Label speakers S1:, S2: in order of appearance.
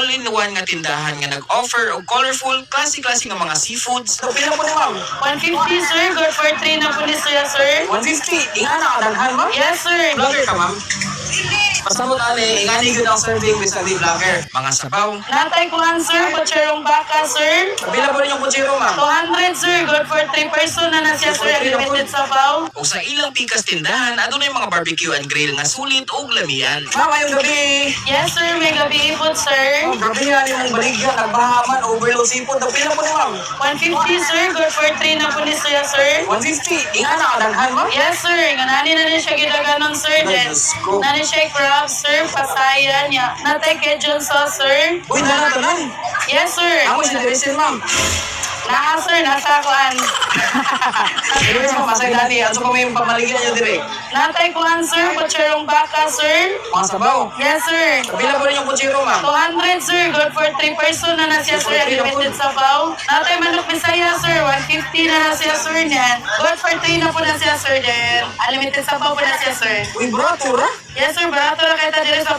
S1: all-in-one nga tindahan nga nag-offer og colorful, klase-klase nga mga seafoods.
S2: So, pila po ni ma'am?
S3: 150 sir, good for 3 na po ni siya sir.
S2: 150. Inga na kadaghan ma'am?
S3: Yes sir.
S2: Vlogger ka ma'am? Pasabot ani, ingani good ang serving with sa vlogger.
S1: Mga sabaw,
S3: Natay ko sir, butcherong baka sir.
S2: Pila po ninyong kutsiro ma'am?
S3: 200 sir, good for 3 person na siya sir. Limited sabaw.
S1: o sa ilang pikas tindahan, adunay mga barbecue and grill nga sulit og lamian.
S2: Ma'am, ayong gabi.
S3: Yes sir, may gabi ipot sir.
S2: Ma'am, grabe nga yung baligyan, nagbahaman, overload seafood. Pila po ni ma'am?
S3: 150 sir, good for 3 na po ni siya sir.
S2: 150. Inga na kadaghan ma'am?
S3: Yes sir, ganani na siya gidaganon sir. Then,
S2: Diyos ko.
S3: nani siya crab sir, pasayan niya. Natay Cajun sauce sir.
S2: Uy, tanan.
S3: Yes sir.
S2: Ako si Teresin ma'am.
S3: Naa sir, nasa kuan.
S2: Anyways ma'am, masay dati. Ano pa may pamaligyan niyo dire?
S3: Natay kuan sir, butcherong baka sir.
S2: Mga sabaw.
S3: Yes sir.
S2: Pila po ninyong kutsiro ma'am?
S3: 200 sir, good for 3 person na siya sir. Limited sabaw. Natay manok bisaya sir, 150 na siya sir niyan. Good for 3 na po na siya sir din. Unlimited sabaw po na siya sir.
S2: Uy, bro, tura.
S3: Yes sir, barato na kita dire sa